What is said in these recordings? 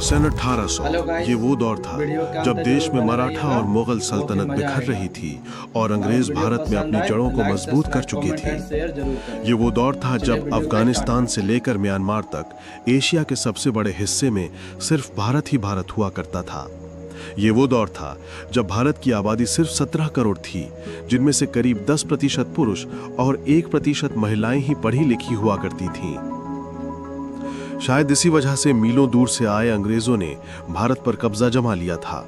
सन 1800 ये वो दौर था जब देश में मराठा और मुगल सल्तनत बिखर रही थी और अंग्रेज भारत में अपनी जड़ों को मजबूत कर चुके थे। ये वो दौर था जब अफगानिस्तान से लेकर म्यांमार तक एशिया के सबसे बड़े हिस्से में सिर्फ भारत ही भारत हुआ करता था। ये वो दौर था जब भारत की आबादी सिर्फ 17 करोड़ थी, जिनमें से करीब 10% पुरुष और 1% महिलाएं ही पढ़ी लिखी हुआ करती थीं। शायद इसी वजह से मीलों दूर से आए अंग्रेजों ने भारत पर कब्जा जमा लिया था।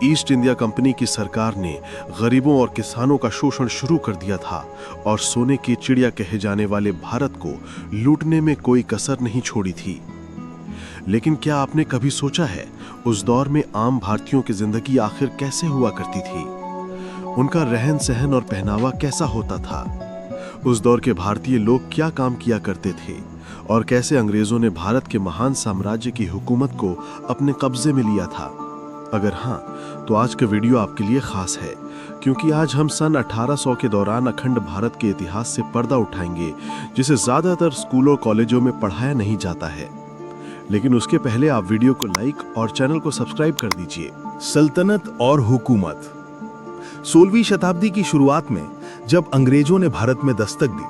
ईस्ट इंडिया कंपनी की सरकार ने गरीबों और किसानों का शोषण शुरू कर दिया था और सोने की चिड़िया कहे जाने वाले भारत को लूटने में कोई कसर नहीं छोड़ी थी। लेकिन क्या आपने कभी सोचा है उस दौर में आम भारतीयों की जिंदगी आखिर कैसे हुआ करती थी? उनका रहन सहन और पहनावा कैसा होता था? उस दौर के भारतीय लोग क्या काम किया करते थे और कैसे अंग्रेजों ने भारत के महान साम्राज्य की हुकूमत को अपने कब्जे में लिया था? अगर हाँ, तो आज का वीडियो आपके लिए खास है, क्योंकि आज हम सन 1800 के दौरान अखंड भारत के इतिहास से पर्दा उठाएंगे, जिसे ज्यादातर स्कूलों कॉलेजों में पढ़ाया नहीं जाता है। लेकिन उसके पहले आप वीडियो को लाइक और चैनल को सब्सक्राइब कर दीजिए। सल्तनत और हुकूमत। 16वीं शताब्दी की शुरुआत में जब अंग्रेजों ने भारत में दस्तक दी,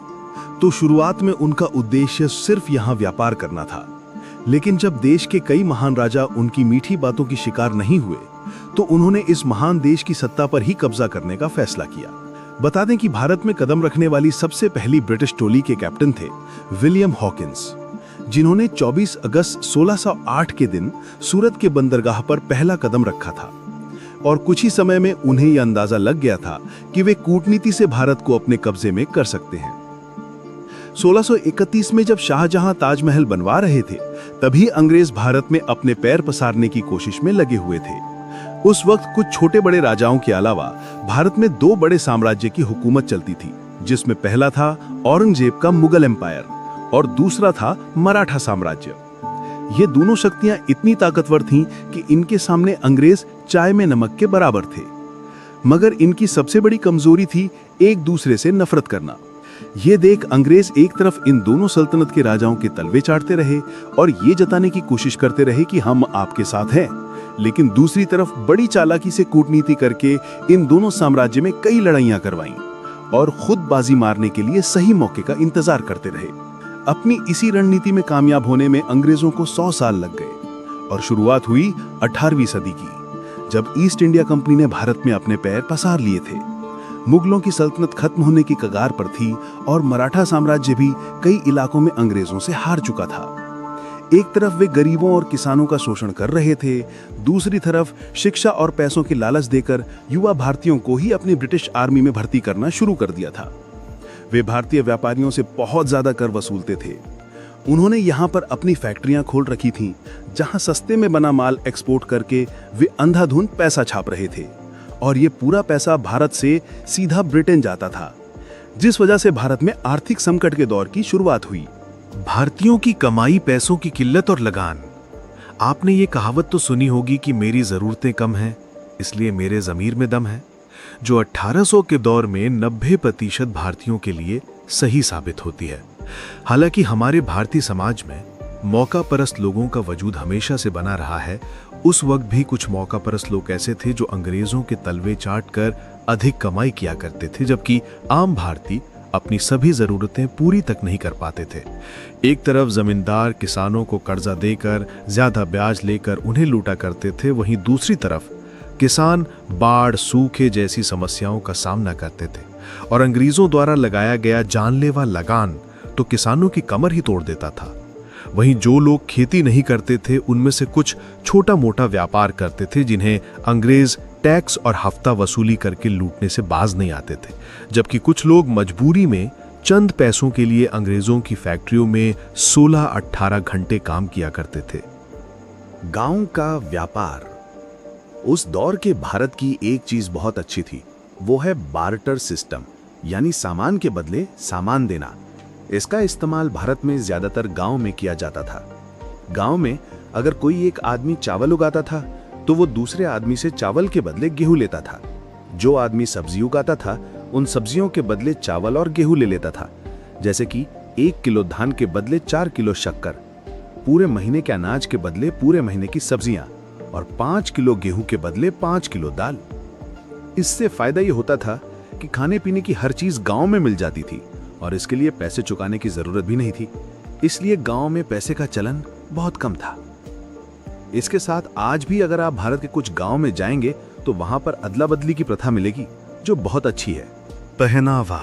तो शुरुआत में उनका उद्देश्य सिर्फ यहां व्यापार करना था। लेकिन जब देश के कई महान राजा उनकी मीठी बातों की शिकार नहीं हुए, तो उन्होंने इस महान देश की सत्ता पर ही कब्जा करने का फैसला किया। बता दें कि भारत में कदम रखने वाली सबसे पहली ब्रिटिश टोली के कैप्टन थे विलियम हॉकिंस, जिन्होंने 24 अगस्त 1608 के दिन सूरत के बंदरगाह पर पहला कदम रखा था। और कुछ ही समय में उन्हें यह अंदाजा लग गया था कि वे कूटनीति से भारत को अपने कब्जे में कर सकते हैं। 1631 में जब शाहजहां ताजमहल बनवा रहे थे, तभी अंग्रेज भारत में अपने पैर पसारने की कोशिश में लगे हुए थे। उस वक्त कुछ छोटे बड़े राजाओं के अलावा भारत में 2 बड़े साम्राज्य की हुकूमत चलती थी, जिसमें पहला था औरंगजेब का मुगल एम्पायर और दूसरा था मराठा साम्राज्य। ये दोनों शक्तियां इतनी ताकतवर थीं कि इनके सामने अंग्रेज चाय में नमक के बराबर थे। मगर इनकी सबसे बड़ी कमजोरी थी एक दूसरे से नफरत करना। ये देख अंग्रेज एक तरफ इन दोनों सल्तनत के राजाओं के तलवे चाटते रहे और ये जताने की कोशिश करते रहे कि हम आपके साथ हैं, लेकिन दूसरी तरफ बड़ी चालाकी से कूटनीति करके इन दोनों साम्राज्य में कई लड़ाइयां करवाईं और खुद बाजी मारने के लिए सही मौके का इंतजार करते रहे। अपनी इसी रणनीति में कामयाब होने में अंग्रेजों को 100 साल लग गए और शुरुआत हुई 18वीं सदी की, जब ईस्ट इंडिया कंपनी ने भारत में अपने पैर पसार लिए थे। मुगलों की सल्तनत खत्म होने की कगार पर थी और मराठा साम्राज्य भी कई इलाकों में अंग्रेजों से हार चुका था। एक तरफ वे गरीबों और किसानों का शोषण कर रहे थे, दूसरी तरफ शिक्षा और पैसों की लालच देकर युवा भारतीयों को ही अपनी ब्रिटिश आर्मी में भर्ती करना शुरू कर दिया था। वे भारतीय व्यापारियों से बहुत ज्यादा कर वसूलते थे। उन्होंने यहाँ पर अपनी फैक्ट्रियां खोल रखी थीं, जहां सस्ते में बना माल एक्सपोर्ट करके वे अंधाधुंध पैसा छाप रहे थे और ये पूरा पैसा भारत से सीधा ब्रिटेन जाता था, जिस वजह से भारत में आर्थिक संकट के दौर की शुरुआत हुई। भारतीयों की कमाई, पैसों की किल्लत और लगान। आपने ये कहावत तो सुनी होगी कि मेरी जरूरतें कम हैं, इसलिए मेरे जमीर में दम है, जो 1800 के दौर में 90% भारतीयों के लिए सही साबित होती है। हालांकि हमारे भारतीय समाज में मौका परस्त लोगों का वजूद हमेशा से बना रहा है, उस वक्त भी कुछ मौका परस्त लोग ऐसे थे जो अंग्रेजों के तलवे चाट कर अधिक कमाई किया करते थे, जबकि आम भारतीय अपनी सभी जरूरतें पूरी तक नहीं कर पाते थे। एक तरफ जमींदार किसानों को कर्जा देकर ज्यादा ब्याज लेकर उन्हें लूटा करते थे, वहीं दूसरी तरफ किसान बाढ़, सूखे जैसी समस्याओं का सामना करते थे और अंग्रेजों द्वारा लगाया गया जानलेवा लगान तो किसानों की कमर ही तोड़ देता था। वहीं जो लोग खेती नहीं करते थे, उनमें से कुछ छोटा मोटा व्यापार करते थे, जिन्हें अंग्रेज टैक्स और हफ्ता वसूली करके लूटने से बाज नहीं आते थे, जबकि कुछ लोग मजबूरी में चंद पैसों के लिए अंग्रेजों की फैक्ट्रियों में 16-18 घंटे काम किया करते थे। गांव का व्यापार। उस दौर के भारत की एक चीज बहुत अच्छी थी, वो है बार्टर सिस्टम, यानी सामान के बदले सामान देना। इसका इस्तेमाल भारत में ज्यादातर गांव में किया जाता था। गांव में अगर कोई एक आदमी चावल उगाता था, तो वो दूसरे आदमी से चावल के बदले गेहूं लेता था। जो आदमी सब्जी उगाता था, उन सब्जियों के बदले चावल और गेहूं ले लेता था। जैसे कि 1 किलो धान के बदले 4 किलो शक्कर। पूरे महीने के अनाज के बदले पूरे महीने की सब्जियां और 5 किलो गेहूं के बदले 5 किलो दाल। इससे फायदा ये होता था कि खाने पीने की हर चीज गांव में मिल जाती थी और इसके लिए पैसे चुकाने की जरूरत भी नहीं थी। इसलिए गांव में पैसे का चलन बहुत कम था। इसके साथ आज भी अगर आप भारत के कुछ गांव में जाएंगे तो वहां पर अदला बदली की प्रथा मिलेगी, जो बहुत अच्छी है। पहनावा।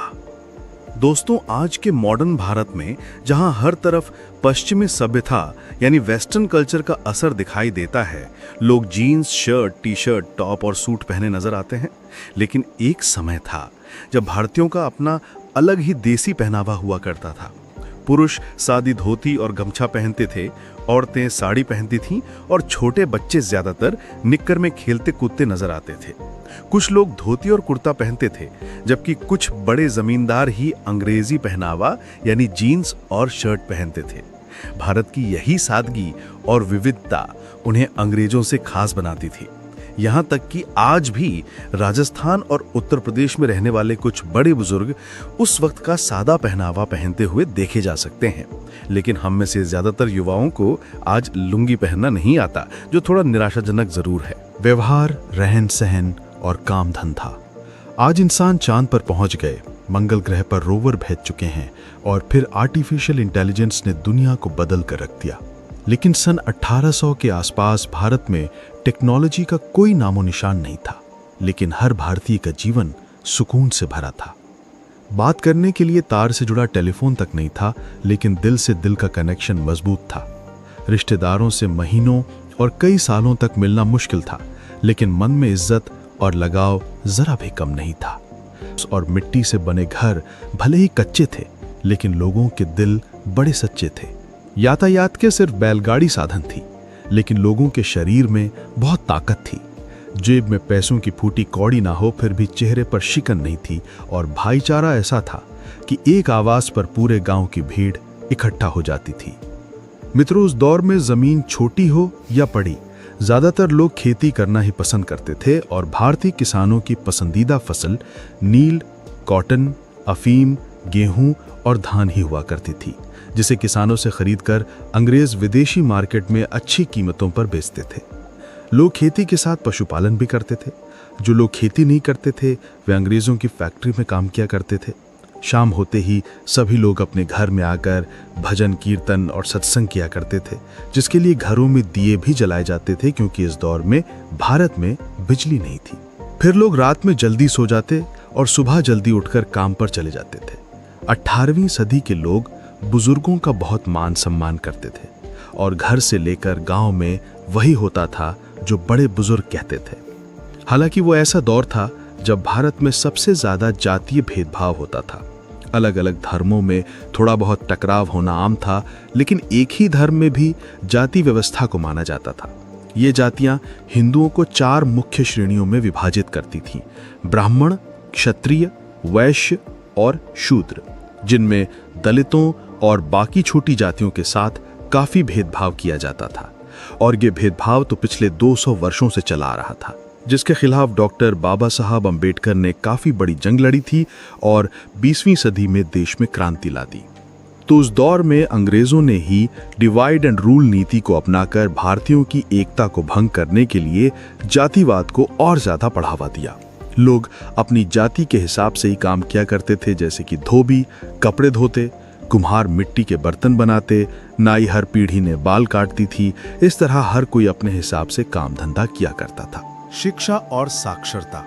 दोस्तों, आज के मॉडर्न भारत में जहां हर तरफ पश्चिमी सभ्यता यानी वेस्टर्न कल्चर का असर दिखाई देता है, लोग jeans, shirt, T shirt, top और सूट पहने नजर आते हैं। लेकिन एक समय था जब भारतीयों का अपना अलग ही देसी पहनावा हुआ करता था। पुरुष सादी धोती और गमछा पहनते थे, औरतें साड़ी पहनती थीं और छोटे बच्चे ज्यादातर निक्कर में खेलते कूदते नजर आते थे। कुछ लोग धोती और कुर्ता पहनते थे, जबकि कुछ बड़े जमींदार ही अंग्रेजी पहनावा यानी जीन्स और शर्ट पहनते थे। भारत की यही सादगी और विविधता उन्हें अंग्रेजों से खास बनाती थी। यहाँ तक कि आज भी राजस्थान और उत्तर प्रदेश में रहने वाले कुछ बड़े बुजुर्ग उस वक्त का सादा पहनावा पहनते हुए देखे जा सकते हैं। लेकिन हम में से ज्यादातर युवाओं को आज लुंगी पहनना नहीं आता, जो थोड़ा निराशाजनक जरूर है। व्यवहार, रहन सहन और काम धंधा। आज इंसान चांद पर पहुंच गए, मंगल ग्रह पर रोवर भेज चुके हैं और फिर आर्टिफिशियल इंटेलिजेंस ने दुनिया को बदल कर रख दिया। लेकिन सन 1800 के आसपास भारत में टेक्नोलॉजी का कोई नामो निशान नहीं था, लेकिन हर भारतीय का जीवन सुकून से भरा था। बात करने के लिए तार से जुड़ा टेलीफोन तक नहीं था, लेकिन दिल से दिल का कनेक्शन मजबूत था। रिश्तेदारों से महीनों और कई सालों तक मिलना मुश्किल था, लेकिन मन में इज्जत और लगाव जरा भी कम नहीं था। और मिट्टी से बने घर भले ही कच्चे थे, लेकिन लोगों के दिल बड़े सच्चे थे। यातायात के सिर्फ बैलगाड़ी साधन थी, लेकिन लोगों के शरीर में बहुत ताकत थी। जेब में पैसों की फूटी कौड़ी ना हो, फिर भी चेहरे पर शिकन नहीं थी और भाईचारा ऐसा था कि एक आवाज पर पूरे गांव की भीड़ इकट्ठा हो जाती थी। मित्रों, उस दौर में जमीन छोटी हो या बड़ी, ज्यादातर लोग खेती करना ही पसंद करते थे और भारतीय किसानों की पसंदीदा फसल नील, कॉटन, अफीम, गेहूं और धान ही हुआ करती थी, जिसे किसानों से खरीदकर अंग्रेज विदेशी मार्केट में अच्छी कीमतों पर बेचते थे। लोग खेती के साथ पशुपालन भी करते थे। जो लोग खेती नहीं करते थे वे अंग्रेजों की फैक्ट्री में काम किया करते थे। शाम होते ही सभी लोग अपने घर में आकर भजन, कीर्तन और सत्संग किया करते थे, जिसके लिए घरों में दिए भी जलाए जाते थे, क्योंकि इस दौर में भारत में बिजली नहीं थी। फिर लोग रात में जल्दी सो जाते और सुबह जल्दी उठकर काम पर चले जाते थे। 18वीं सदी के लोग बुजुर्गों का बहुत मान सम्मान करते थे और घर से लेकर गांव में वही होता था जो बड़े बुजुर्ग कहते थे। हालांकि वो ऐसा दौर था जब भारत में सबसे ज्यादा जातीय भेदभाव होता था। अलग अलग धर्मों में थोड़ा बहुत टकराव होना आम था, लेकिन एक ही धर्म में भी जाति व्यवस्था को माना जाता था। ये जातियां हिंदुओं को 4 मुख्य श्रेणियों में विभाजित करती थीं: ब्राह्मण, क्षत्रिय, वैश्य और शूद्र, जिनमें दलितों और बाकी छोटी जातियों के साथ काफी भेदभाव किया जाता था। और ये भेदभाव तो पिछले 200 वर्षों से चला आ रहा था, जिसके खिलाफ डॉक्टर बाबा साहब अंबेडकर ने काफी बड़ी जंग लड़ी थी और 20वीं सदी में देश में क्रांति ला दी। तो उस दौर में अंग्रेजों ने ही डिवाइड एंड रूल नीति को अपनाकर भारतीयों की एकता को भंग करने के लिए जातिवाद को और ज्यादा बढ़ावा दिया। लोग अपनी जाति के हिसाब से ही काम किया करते थे, जैसे कि धोबी कपड़े धोते, कुम्हार मिट्टी के बर्तन बनाते, नाई हर पीढ़ी ने बाल काटती थी। इस तरह हर कोई अपने हिसाब से काम धंधा किया करता था। शिक्षा और साक्षरता।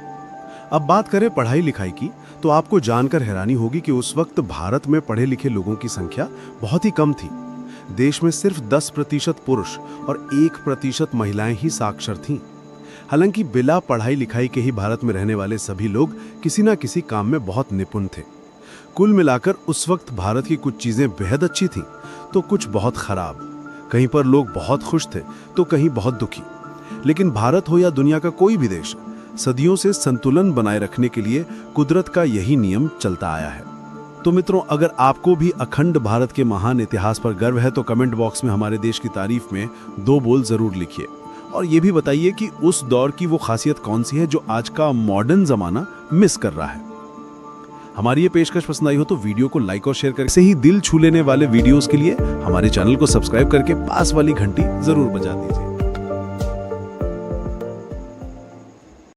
अब बात करें पढ़ाई लिखाई की, तो आपको जानकर हैरानी होगी कि उस वक्त भारत में पढ़े लिखे लोगों की संख्या बहुत ही कम थी। देश में सिर्फ 10% पुरुष और 1% महिलाएं ही साक्षर थीं। हालांकि बिना पढ़ाई लिखाई के ही भारत में रहने वाले सभी लोग किसी न किसी काम में बहुत निपुण थे। कुल मिलाकर उस वक्त भारत की कुछ चीजें बेहद अच्छी थीं, तो कुछ बहुत खराब। कहीं पर लोग बहुत खुश थे तो कहीं बहुत दुखी। लेकिन भारत हो या दुनिया का कोई भी देश, सदियों से संतुलन बनाए रखने के लिए कुदरत का यही नियम चलता आया है। तो मित्रों, अगर आपको भी अखंड भारत के महान इतिहास पर गर्व है तो कमेंट बॉक्स में हमारे देश की तारीफ में 2 बोल जरूर लिखिए और ये भी बताइए कि उस दौर की वो खासियत कौन सी है जो आज का मॉडर्न जमाना मिस कर रहा है। हमारी ये पेशकश पसंद आई हो तो वीडियो को लाइक और शेयर करें। ऐसे ही दिल छू लेने वाले वीडियोस के लिए हमारे चैनल को सब्सक्राइब करके पास वाली घंटी जरूर बजा दीजिए।